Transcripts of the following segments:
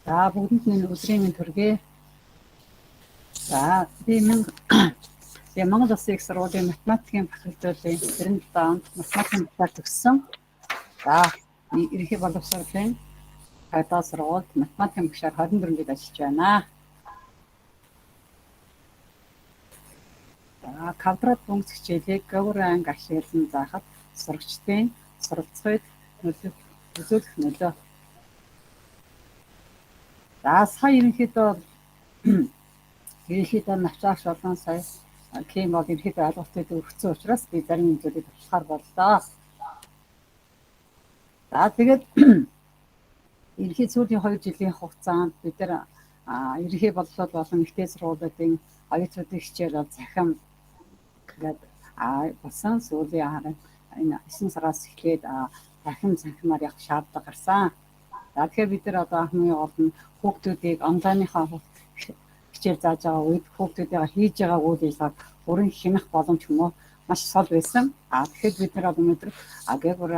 За бүгдэнд минь өдрийн мэнд хүргэе. За би Монгол Улсын их сургуулийн математикийн факультетийн 97 онд математикийн багаар төгссөн. За ерөнхий боловсролын хойдоо сургуульд математикийн багшаар 24 жил ажиллаж байна. За квадрат функц хичээлийг гаврын анги ашиглан заахад сурагчдын суралцахыг үзүүлэх нөлөө. За сая ерөнхийдөө навчаагч болон сая кем бол ерөнхийдөө алгалтыг өгсөн учраас би зарим зүйлийг баталгаар боллоо. За тэгээд ерөнхий сүүлийн 2 жилийн хугацаанд бид нар ерөнхий боловсрол болон ихтэй сургуулиудын оюутнуудын хичээл захин гэдэг болсон. Сүүлийн харин энэ 9 сараас эхлээд захимаар явах шаардлага гарсан. За тэгэхээр бид нар одоо хамгийн гол нь хүүхдүүдийг онлайныхаа хичээл зааж байгаа үед хүүхдүүдээ хийж байгаа үйл ажиллагааг бүрэн хянах боломж хүмүүс маш сул байсан. Тэгэхээр бид нар өнөөдөр гэгүүр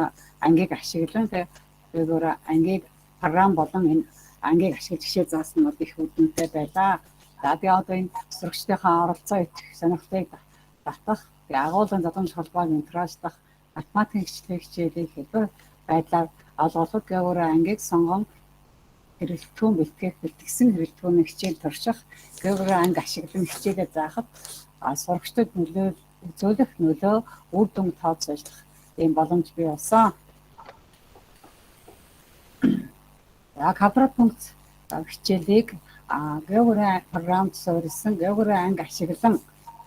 ангийг ашиглан гэгүүр ангийг програм болон энэ ангийг ашиглаж хичээл заасан нь их үднэтэй байлаа. За тэгээ одоо энэ сурагчдынхаа оролцоо их сонирхлыг татах, агуулгын задамж холбоог интеграчлах, математикийн хичээлийг хэлбэр байдлаар олголт гэгүүр ангийг сонгон хэрэглэтгүүн бэлтгэсэн хэрэглэтгүүний хичээл турших, гэгүүр анги ашиглан хичээлээ заахад сурагчдад үзүүлэх нөлөө үр дүн тооцоолох ийм боломж бий болсон. За квадрат функц хичээлийг гэгүүр програмд суурилсан гэгүүр анги ашиглан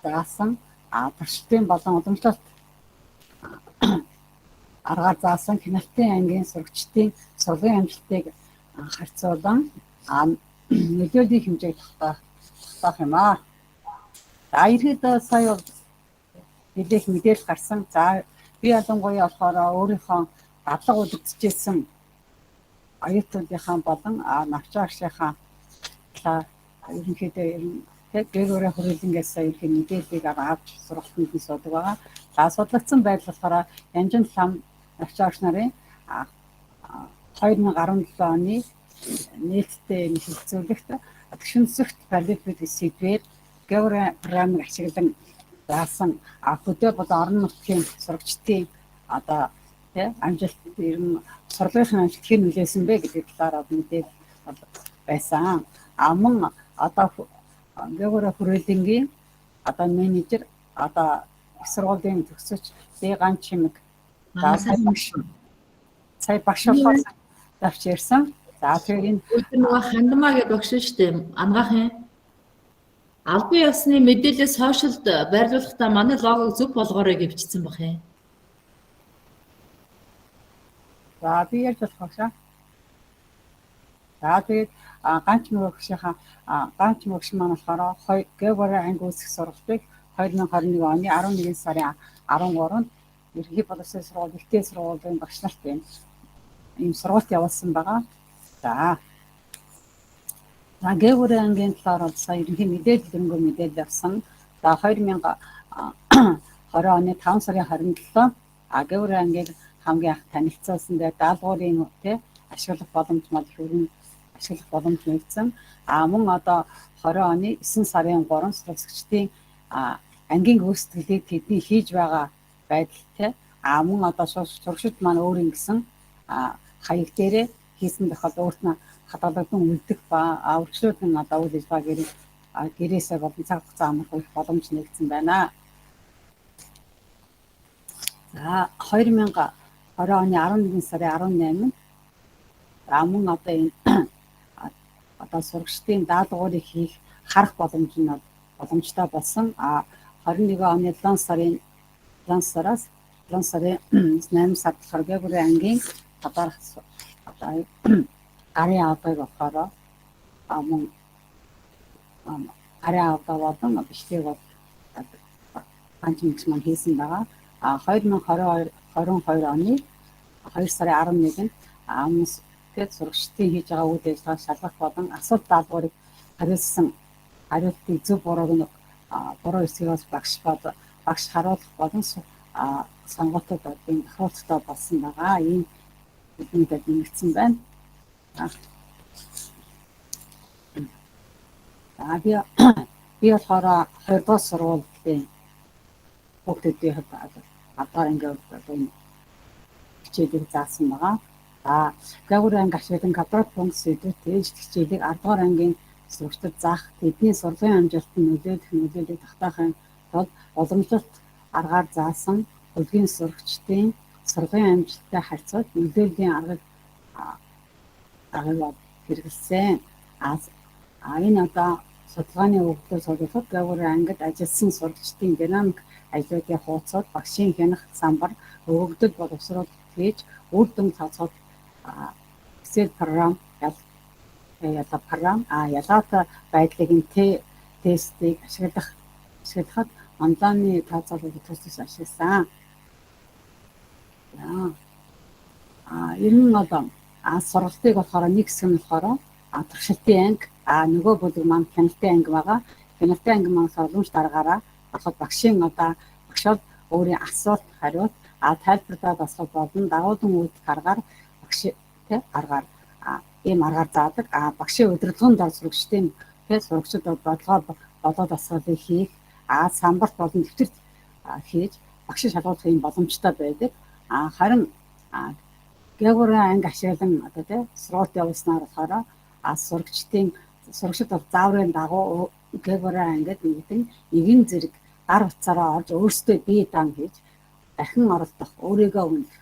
заасан туршилтын болон уламжлалт аргаар заасан хяналтын ангийн сурагчдын сургуулийн амжилтыг харьцуулан нөлөөллийн хэмжээг татах юм аа. За ерөөдөө сая бол нэлээх мэдээлэл гарсан. За би ялангуяа болохоор өөрийнхөө дадлага үлдчихсэн оюутнуудынхаа болон навчаагчдынхаа ерөнхийдөө гэгүүр хүрээлэнгээс ерөнхий мэдээллийг авч сургалтанд нь суудаг байгаа. За судлагдсан байдал болохоор Янжин лам навчаагч нарын 2017 оны нийтдээ хэлэлцүүлэгт төвшинсэгт параллелит сэдвээр гэгүүр програмыг ашиглан заасан хөдөө болон орон нутгийн сурагчдын одоо амжилт ер нь сургуулийн амжилт хэн нөлөөсөн бэ гэдэг талаар мэдээлэл байсан. Мөн одоо гэгүүр хүрээлэнгийн одоо менежер одоо их сургуулийн төгсөгч Ганч Чимэг сая багш болохоос авч ярьсан. За тэгээд энэ нөгөө хандмаа гэдэг багш шүү дээ. Ангаахын албан ёсны мэдээлэл сошиалд байрлуулахдаа манай логог зөв болгоорой гэвчсэн баг юм. За би ярьж болох багшаа. За тэгээд Ганч Ганч багш маань болохоор гэгүүр анги үүсгэх сургалтыг 2021 оны 11 сарын 13-нд ерөнхий боловсролын сургууль ихтэй сургуулийн багш нарт ийм сургалт явуулсан байгаа. За гэгүүр ангийн талаар сая ерөнхий мэдээлэл авсан. За 2020 оны 5 сарын 27 гэгүүр ангийг хамгийн анх танилцуулсан дээр даалгаврын ашиглах боломж нэгдсэн. Мөн одоо 20 оны 9 сарын 3 сурагчдын ангийн гүйцэтгэлийг тэдний хийж байгаа байдалтай мөн одоо сурагчид маань өөр ингэсэн хаяг дээрээ хийсэн тохиолдолд өөрт нь хадгалагдсан үлдэх ба үргэлжлүүлэн одоо үйл ажиллагаа гэрээсээ болон цаг хугацаа амрах боломж нэгдсэн байна. За 2020 оны 11 сарын 18-нд мөн одоо энэ одоо сурагчдын даалгаврыг хийх харах боломжтой болсон. 21 оны 7 сарын 8 сард болохоор гэгүүр ангийн гадаарх гарын авдаг болохоор мөн гарын авдаг болон бичлэг бол Ганч микс маань хийсэн байгаа. 2022 оны 2 сарын 11-нд тэгээд сурагчдын хийж байгаа үйл ажиллагааг шалгах болон асуулт даалгаврыг хариултыг зөв буруу эсгээс багш харуулах болон сонгуультууд тохиолдолтой болсон байгаа. Ийм бүхэнд нэгдсэн байна. За би болохоор 2 дугаар сургуулийн хүүхдүүдийн хувьд одоо ингээд энэ хичээлийг заасан байгаа. За гавар анги ашиглан квадрат пункт сэдвүүт ээж хичээлийг 10 дугаар ангийн сурагчдад заах, тэдний сургуулийн амжилтанд нөлөөлөлийг тогтоохын тулд уламжлалт аргаар заасан хөлгийн сурагчдын сургуулийн амжилттай харьцуулт нөлөөллийн аргыг хэрэгэлсэн. Энэ одоо судалгааны өгөгдлөөр солиулахад гавар ангид ажилласан сурагчдын динамик ажлуудын хуудасууд багшийн хянах самбар өгөгдөл боловсрол хийж үр дүн цацхад Excel програм ялгаатай байдлыг тестийг ашиглахад онлайны тооцоололт төслөөс ашигласан. Ер нь одоо сургалтыг болохоор нэг хэсэг нь болохоор туршилтын анги, нөгөө бүлэг маань хяналтын анги байгаа. Хяналтын анги маань солонгоч дараагаараа болоход багшийн багшаад өөрийн асуулт хариулт тайлбарлаад асуулт болон дагуулan үүдэх аргаар багш аргаар ийм аргаар заадаг. Багшийн удирдлагын дор сурагчдын сурагчид бодлогоо болоод асуултыг хийх, самбарт болон дэвтэрт хийж багш шалгуулах юм боломжтой байдаг. Харин географи анги ашиглан сургалт явуулснаар болохоор сурагчид бол зааврын дагуу географи ангид нэгэн зэрэг гар утсаараа орж өөрсдөө бие даан хийж дахин оролдох, өөрийгөө үнэх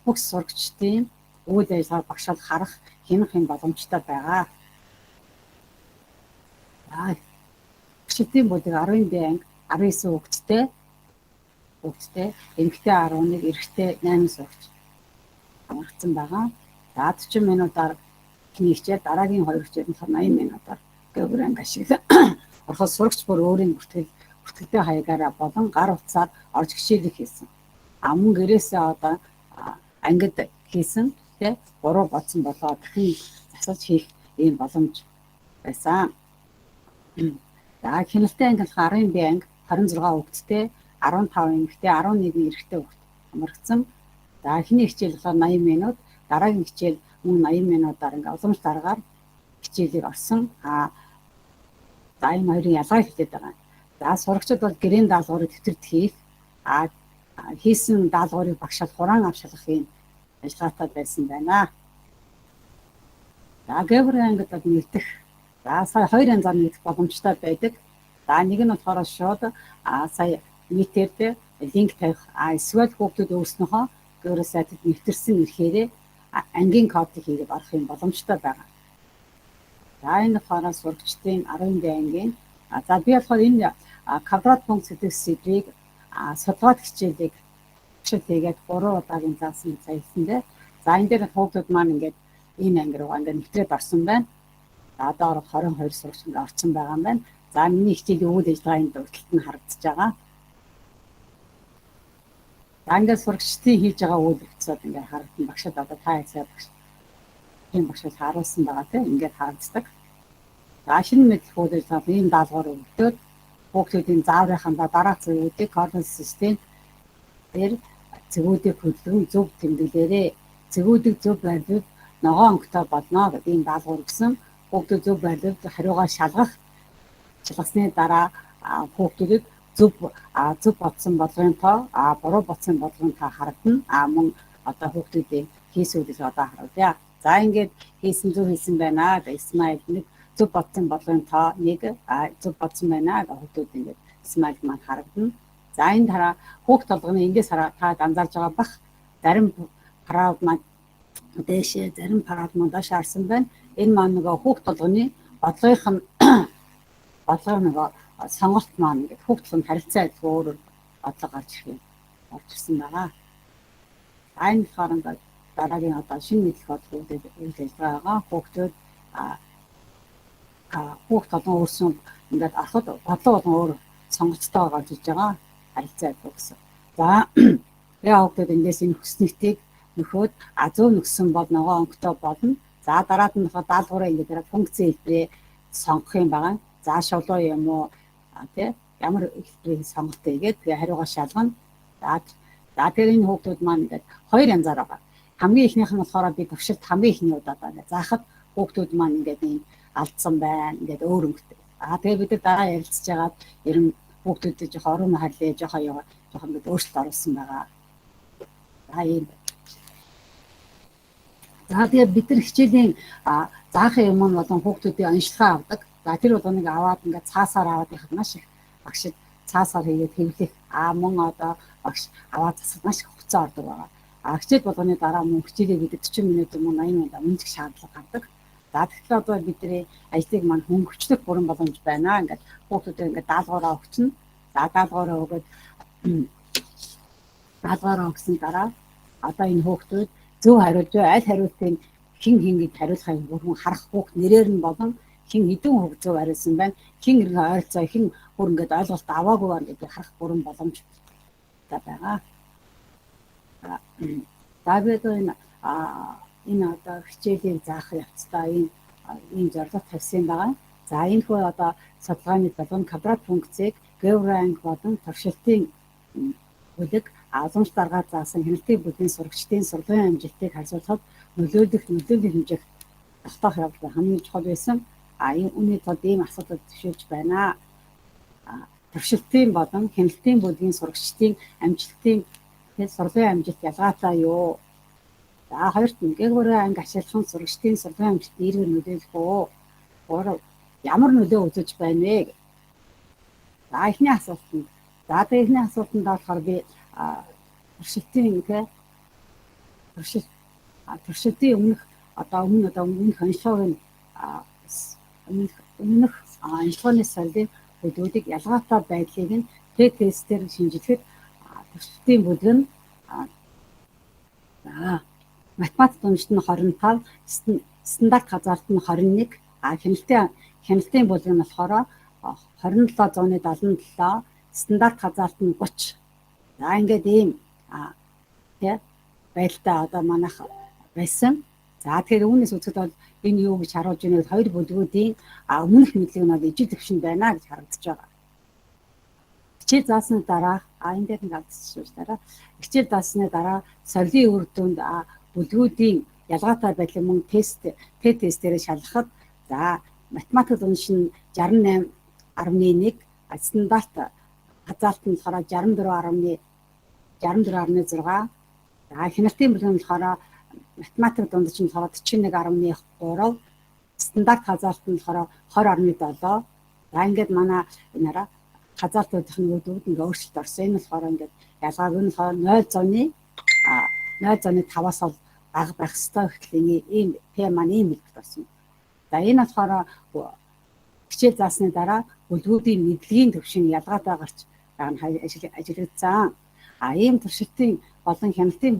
бүх сурагчдын үйл ажиллагааг багшаад харах хянах юм боломжтой байгаа. Багшийн бүлэг 10-ын анги 19 хүүхэдтэй, эмэгтэй 11, эрэгтэй 8 сурагч хамрагдсан байгаа. За 40 минутаар хичээл, дараагийн 2 хичээл нь 80 минутаар географи анги ашиглан ороход сурагч бүр өөрийн бүртгэлтэй хаягаараа болон гар утсаар орж хичээлийг хийсэн. Мөн гэрээсээ одоо ангид хийсэн 3 бодсон болоо дахин засаж хийх ийм боломж байсан. За хяналтын анги 10-ын бие анги 26 хүүхэдтэй, 15 эмэгтэй, 11 эрэгтэй хүүхэд хамрагдсан. За эхний хичээл болохоор 80 минут, дараагийн хичээл мөн 80 минутаар ингээ уламж дараагаар хичээлийг орсон. За энэ хоёрын ялгааг хэлээд байгаа. За сурагчид бол гэрийн даалгаврыг дэвтэрт хийх, хийсэн даалгаврыг багшаал хураан авшилгах юм ажиллагаатай байсан байна. За географи ангид нэгдэх, сая 2 янзаар нэгдэх боломжтой байдаг. За нэг нь болохоор шууд сая нийтээр линк тавих, эсвэл хүүхдүүд өөрснөөхөө географи сайтад нэвтэрсэн ирэхээрээ ангийн кодыг хийгээд орох юм боломжтой байгаа. За энэ болохоор сурагчдын 10-ын ангийн. За би болохоор энэ квадрат пункт сэдвийг судалгаат хичээлийг хийгээд 3 удаагийн заасан саясандээ. За энэ дээр хүүхдүүд маань ингээд энэ анги руу ингээд нэвтрээд орсон байна. За одоо 22 сурагч ингээд орсон байгаа юм байна. За миний хичээлийн үйл ажиллагааны дурталт нь харагдаж байгаа. За ингээд сурагчдын хийж байгаа үйл явцад ингээд харагдсан. Багшд одоо та ясаа багшд харуулсан байгаа тийм ингээд харагддаг. За шинэ мэдлэг үйл ажиллагаа ийм даалгавар өгдөөд хүүхдүүдийн зааврынхандаа дараах зөвүүдийг координат систем дээр зөвүүдийг хөдөлгөн зөв тэмдэглээрээ. Зөвүүдийг зөв байрлуул ногоон онготой болно гэдэг ийм даалгавар өгсөн. Хүүхдүүд зөв байрлуул хариугаа шалгасны дараа хүүхдүүдэд зөв бодсон бодлогын тоо, буруу бодсон бодлогын тоо харагдана. Мөн одоо хүүхдүүдийн хийсэн үйлс одоо харуулъя. За ингээд хийсэн зөв хийсэн байна гэх смайл нэг зөв бодсон бодлогын тоо нэг зөв бодсон байна гэх хүүхдүүд ингээд смайл маань харагдана. За энэ дараа хүүхд толгоны эндээс хараа та анзаарж байгаа бах зарим параад маань дээшээ, зарим параад маань доош харсан байна. Энэ маань нөгөө хүүхд толгоны бодлогынх нь нөгөө сонголт маань ингээд хүүхд толгонд харилцаа адилхан өөрөөр бодлого гарч ирэх юм болж ирсэн байгаа. Энэ болохоор ингээд дараагийн одоо шинэ мэдлэг бодлогуудыг үйлдэж байгаа хүүхдүүд хүүхд толгон өөрсөн ингээд ахад бодлого болон өөр сонголттой гарч иж байгаа харилцаа адилхан гэсэн. За яа хүүхдүүд эндээс энэ хүснэгтийг нөхөд зөв нөхсөн бол ногоо онготой болно. За дараад нь даалгавраа ингээд функцийн хэлбэрээ сонгох юм байгаа. За шулуу юм уу ямар хэлбэрийг сонголт хийгээд тэгээ хариугаа шалгана. За тэр энэ хүүхдүүд маань ингээд 2 янзаар байгаа. Хамгийн ихнийх нь болохоор би төвшөлт хамгийн ихний удаа байна. Заахад хүүхдүүд маань ингээд ийм алдсан байна. Ингээд өөр өнгөтэй. Тэгээ бид дараа ярилцж байгаад ер нь хүүхдүүдэд жоохон орон махаллаа жоохон ингээд өөрчлөлт оруулсан байгаа. Ийм. За тэгээ бид нар хичээлийн заахын юм нь болон хүүхдүүдийн онцлогоо авдаг. За тэр болгоныг аваад ингээд цаасаар аваад байхад маш их багш цаасаар хийгээд хэвлэх мөн одоо багш аваад засах маш их хугацаа ордог байгаа. Хичээл болгоны дараа мөн хичээлээ бид 40 минут юм уу 80 минут үнэлэх шаардлага гардаг. За тэгэхээр одоо бидний ажлыг маань хөнгөвчлөх бүрэн боломж байна. Ингээд хүүхдүүдэд ингээд даалгавраа өгчнө. За даалгавраа өгөөд даалгавраа өгсөн дараа одоо энэ хүүхдүүд зөв хариулж аль хариултыг хин гэж хариулахыг бүрэн харах хүүхд нэрээр нь болон хин хэдэн хүүхд зөв хариулсан байна. Хин иргэн ойролцоо хин бүр ингээд ойлголт аваагүй байна гэдэг харах бүрэн боломж байгаа. За бид энэ одоо хичээлийг заах явцдаа энэ зорилго тавьсан байгаа. За энэ хөө одоо судалгааны болгон квадрат функцийг географик болон туршилтын бүлэг уламж даргаар заасан хяналтын бүлгийн сурагчдын сургуулийн амжилтыг харьцуулахад нөлөөлөх хэмжээх тогтоох явдал хамгийн чухал байсан. Үүний тулд ийм асуудал төвшүүлж байна. Туршилтын болон хяналтын бүлгийн сурагчдын амжилтын сургуулийн амжилт ялгаатай юу? За хоёрт нь географи анги ашиглах сурагчдын сургуулийн амжилт нэрээр нөлөөлөх үү? Ямар нөлөө үзэж байна вэ? За эхний асуулт нь. За эхний асуултанд болохоор би туршилтын өмнөх онцлогын өмнөх онцлогооны сорилын бүлгүүдийг ялгаатай байдлыг нь тестээр шинжилэхэд туршилтын бүлэг нь математик уншид нь 25, стандарт хазаарт нь 21, хяналтын бүлэг нь болохоор 2777, стандарт хазаарт нь 30. За ингээд ийм байлтай одоо манайх байсан. За тэгэхээр үүнээс үзэхэд бол энэ юу гэж харуулж байна вэ? Хоёр бүлгүүдийн өмнөх мэдлэг нь бол ижил төвшин байна гэж харагдаж байгаа. Хичээл заасны дараа энэ дээр нэг алдчихсан дараа хичээл заасны дараа сорилын үр дүнд бүлгүүдийн ялгаатай байдлыг мөн тестээр шалгахад за математик уншин 68.1, стандарт хазаалт нь болохоор 64.6. За хяналтын бүлэг нь болохоор математик дундч нь болохоор 41.3, стандарт хазаалт нь болохоор 20.7. За ингээд манай энараа хазаалтуудын үүдүүд ингээд өөрчлөлт орсон. Энэ болохоор ингээд ялгааг нь 0.5-аас бол бага байх ёстой гэхэл ийм П маань ийм хэлбэрт болсон. За энэ болохоор хичээл заасны дараа бүлгүүдийн мэдлэгийн төвшин ялгаатай гарч ажиглагдсан. Ийм туршилтын болон хяналтын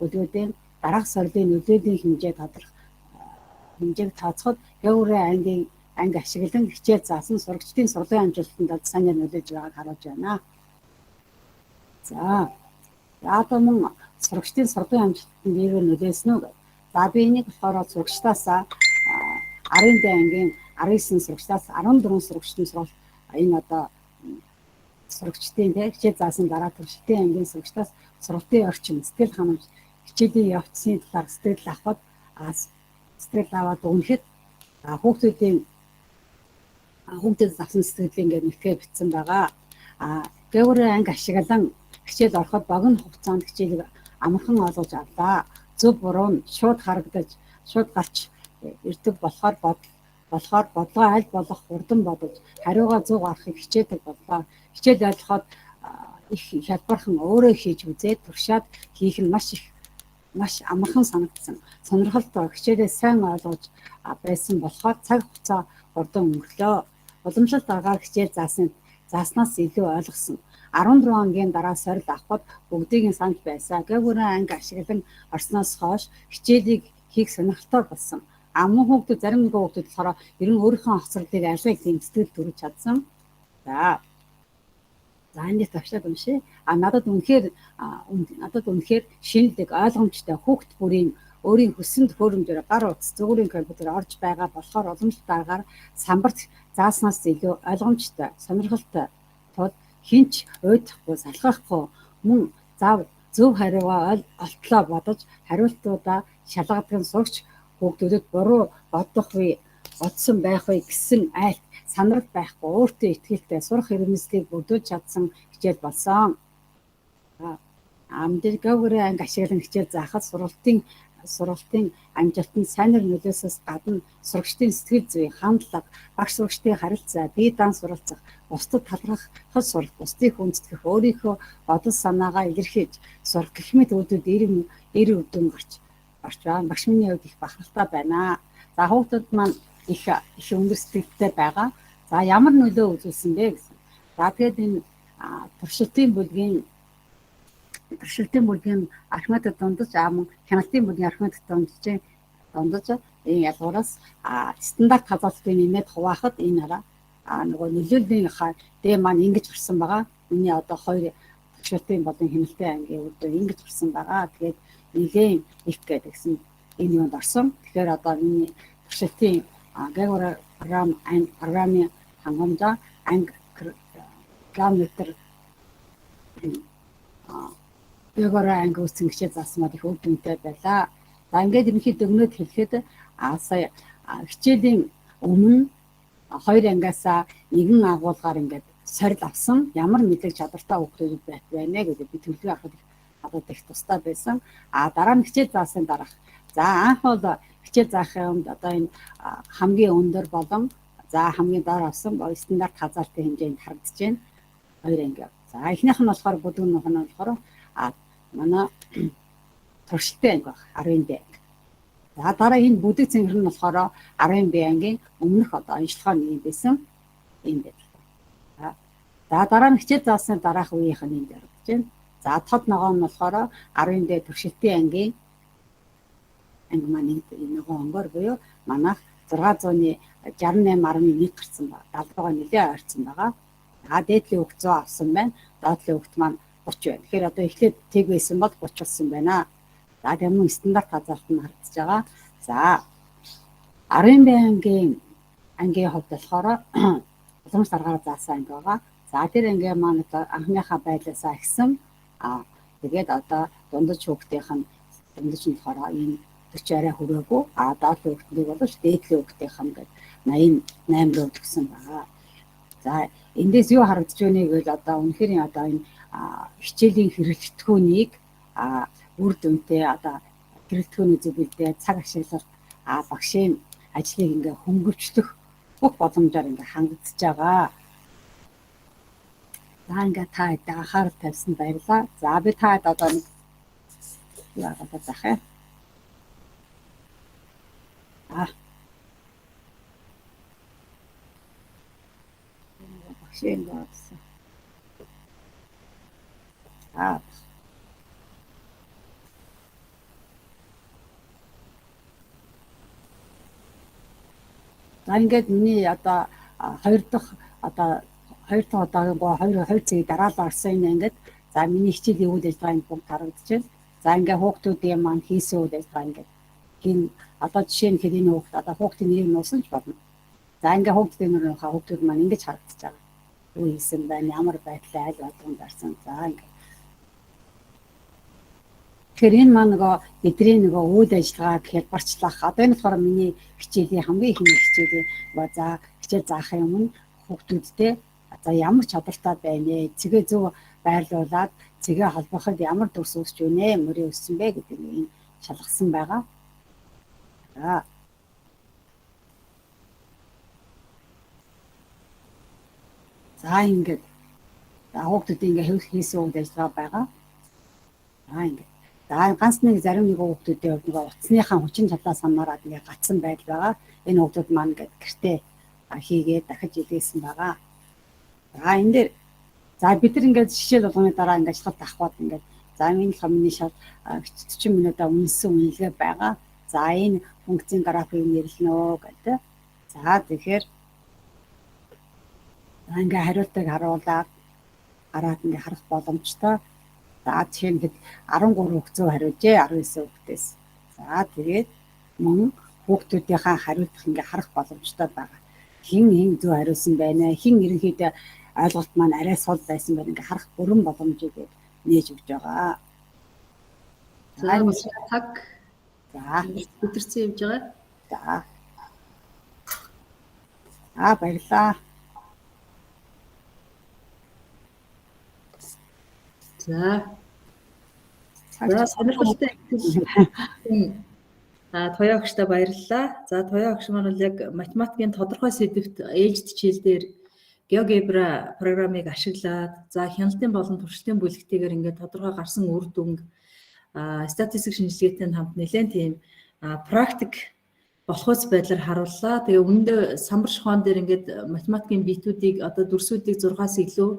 бүлгүүдийн дараах сорилын нөлөөлийн хэмжээг тооцоход географи анги ашиглан хичээл заасан сурагчдын сургуулийн амжилтанд санаар нөлөөж байгааг харуулж байна. За одоо мөн сурагчдын сургуулийн амжилтанд нэрээр нөлөөлсөн үү? За би энийг болохоор сурагчдаас 10-д ангийн 19 сурагчдаас 14 сурагчдын сургалт энэ одоо сурагчдын хичээл заасан дараа туршилтын ангийн сурагчдаас сургалтын орчин сэтгэл ханамж хичээлийн явцны талаар сэтгэл аваад өгнөхэд хүүхдүүд авсан сэтгэлийг ингээд нэхээ бичсэн байгаа. Географи анги ашиглан хичээл ороход богино хугацаанд хичээлийг амархан олгож авлаа. Зөв буруу нь шууд харагдаж, шууд гарч ирдэг болохоор бодлого аль болох хурдан бодож, хариугаа зөв гаргахыг хичээдэг боллоо. Хичээл ойлгоход их хялбархан өөрөө хийж үзээд туршаад хийх нь маш амархан санагдсан. Сонирхолтой хичээлээ сайн ойлгож байсан болохоор цаг хугацаа хурдан өнгөрлөө. Уламжлалт аргаар хичээл зааснаас илүү ойлгосон. 14 ангийн дараа сорил авахд бүгдийг нь санал байсан. Географи анги ашиглан орсноос хойш хичээлийг хийх сонирхолтой болсон. Мөн хүүхдүүд зарим нэг хүүхдүүд болохоор ер нь өөрийнхөө хоцролыг алгыг тэмцдэг төрүүлж чадсан. За энэ тавшаад уншия. Надад үнэхээр шинэлэг ойлгомжтой хүүхд бүрийн өөрийн хүссэн төхөөрөмжөөр гар утас зөвгөрийн компьютер орж байгаа болохоор уламжлалт аргаар самбарт зааснаас илүү ойлгомжтой, сонирхолтой тул хинч уйдахгүй, салхахгүй мөн зөв хариугаа олтлоо бодож хариултуудаа шалгадаг нь сурагч хүүхдүүдэд буруу бодох вэ, бодсон байх вэ гэсэн айлт санал байхгүй өөртөө итгэлтэй сурах эрмэлзлийг бүрдүүлж чадсан хичээл болсон. Амдэр гаврын анги ашиглан хичээл заахад сургалтын амжилтанд сайнэр нөлөөсөөс гадна сурагчдын сэтгэл зүй, хандлага, багш сурагчдын харилцаа, бие даан суралцах, бусдад талархах, хол сурах, бусдыг хүндэтгэх, өөрийнхөө бодол санаагаа илэрхийлж сурах гэх мэт үүдүүд эр үдэн гарч байна. Багш минь хувьд их бахархалтай байна. За хүүхдүүд маань их өндөр сэтгэлтэй байгаа. За ямар нөлөө үзүүлсэн бэ гэсэн. За тэгээд энэ туршилтын бүлгийн Архимедид дундаж хяналтын бүлгийн Архимедид дундаж энэ ялгуураас стандарт хазаалтыг нэмээд хуваахад энэ араа нөгөө нөлөөллийн дэм маань ингэж гарсан байгаа. Миний одоо 2 туршилтын болон хяналтын ангийн үрдээ ингэж гарсан байгаа. Тэгээд нэгэн их гэдгсэн энэ юунд орсон. Тэгэхээр одоо миний туршилтын програмын хангамжаа анги километр Ягора анги үүсгэн хичээл заасан мод их үр дүнтэй байлаа. За ингээд ерөнхийдөө өгнөд хэлэхэд сая хичээлийн өмнө 2 ангиасаа нэгэн агуулгаар ингээд сорил авсан ямар мэдлэг чадвартай хүүхдүүд байна гэдэг би төлөвлөгөө авахд надад их тустай байсан. Дараа нь хичээл заасан дараах. За анх бол хичээл заахын өмнө одоо энэ хамгийн өндөр болон за хамгийн доор авсан стандарт хазаалтын хэмжээнд харагдаж байна. 2 анги. За эхнийх нь болохоор бүдүүн нөх нь болохоор манай туршилтын анги баг 10 бэ. За дараа энэ бүдэг цэнгэр нь болохоор 10 бэ ангийн өмнөх одоо онцлогоо нэг юм байсан. Ийм байдаг. За дараа нь хичээл заасны дараах үеийнх нь энд яригдж байна. За тод ногоо нь болохоор 10 бэ туршилтын анги маань нөгөө онгоор буюу манайх 668.1 гарсан ба 70-гаа нэлээд ойрцсон байгаа. Дээдлийн хөвгт 100 авсан байна. Доотлын хөвгт маань 30 байна. Тэгэхээр одоо эхлээд тэг байсан бол 30 болсон байна. За гэмн стандарт хазаалт нь харагдаж байгаа. За 10 байнгын ангийн хувьд болохоор уламж дараагаар заасан анги байгаа. За тэр анги маань одоо анхныхаа байдлаасаа ихсэн. Тэгээд одоо дундаж хөвгтийнх нь дундаж нь болохоор энэ 40 арай хүрээгүй. Доотлын хөвгтнийг бол дээдлийн хөвгтийнх нь гээд 88 гэсэн байгаа. За эндээс юу харагдаж байна гэвэл одоо үнэхээр одоо энэ хичээлийн хэрэглэтгүүнийг үр дүнтэй одоо хэрэглэтгүүний зөвлөлдөө цаг ашиглалт багшийн ажлыг ингээ хөнгөвчлөх бүх боломжоор ингээ хангагдж байгаа. За ингээ та анхаарал тавьсан баярлалаа. За би таад одоо нэг яагаад заах юм. Багшийн болсон. За ингээд миний одоо 2 дахь удаагийн 2 цагийн дараалал орсон энэ ингээд за миний хичээлийн үйл ажиллагааны бүгд харагдаж байна. За ингээд хүүхдүүдийн маань хийсэн үйл ажиллагаа ингээд хин одоо жишээ нь хэд энэ хүүхд одоо хүүхдийн нэрийг нуусан ч болно. За ингээд хүүхдүүд маань ингэж харагдаж байгаа. Юу хийсэн байна, ямар байдлаар аль болгонд орсон. За ингээд тэгэхээр энэ маань нөгөө бидний нөгөө үйл ажиллагааг хялбарчлах одоо энэ болохоор миний хичээлийн хамгийн ихний хичээлийн за хичээл заахын өмнө хүүхдүүдтэй за ямар чадвартай байна вэ? Цэгээ зөв байрлуулад цэгээ холбоход ямар дүрс үүсч байна, мөрийн өссөн бэ гэдэг нь шалгасан байгаа. За ингээд хүүхдүүдийн ингээд хийсэн үйл ажиллагаа байгаа. Ингээд за ганц нэг зарим нэг хүүхдүүдийн хувьд нөгөө утасныхаа хүчин чадлаас хамаарат ингээд гацсан байдал байгаа. Энэ хүүхдүүд маань ингээд гэртээ хийгээд дахиж илгээсэн байгаа. За энэ дээр за бид нар ингээд жишээ болгоны дараа ингээд ажиллалт авахад ингээд за энэ хамгийн шал 40 минутаа үнэлсэн үнэлгээ байгаа. За энэ функцийн график нэрлэнэ гэдэг. За тэгэхээр ингээ хариултыг харуулаад хараад ингээ харах боломжтой. За жишээ нь 13 хүүхдүүд хариулжээ 19 хүүхдээс. За тэгээд мөн хүүхдүүдийнхаа хариултыг ингээ харах боломжтой байгаа. Хин зөв хариулсан байна. Хин ерөнхийдөө ойлголт маань арай сул байсан байна. Ингээ харах бүрэн боломжийг нээж өгч байгаа. За За. Өдөрцөн явж байгаа. За. Баярлаа. За. За сонирхолтой Туяа огштой баярлалаа. За Туяа огш маань бол яг математикийн тодорхой сэдвт ээлжид хичээлдээр GeoGebra программыг ашиглаад за хяналтын болон туршилтын бүлэгтэйгээр ингээд тодорхой гарсан үр дүнг статистик шинжилгээтэй хамт нэлээд тийм практик болох үс байдлаар харууллаа. Тэгээ үүндээ самбар шухаан дээр ингээд математикийн биетүүдийг одоо дүрсүүдийг 6-аас илүү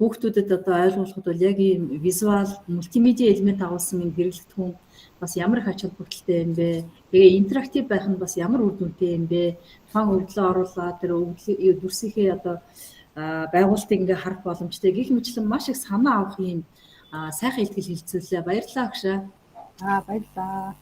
хүүхдүүдэд одоо ойлгуулахад бол яг ийм визуал, мультимедиа элемент агуулсан юм хэрэглэгдэхүүн бас ямар их ач холбогдолтой юм бэ? Тэгээ интерактив байх нь бас ямар үр дүнтэй юм бэ? Тухайн өвдлөө оруулаад тэр дүрсийнхээ одоо байгуулалтыг ингээ харах боломжтой гэх мэтлэн маш их санаа авах юм сайхан ихтгэл хилцүүлээ. Баярлалаа агшаа. Баярлалаа.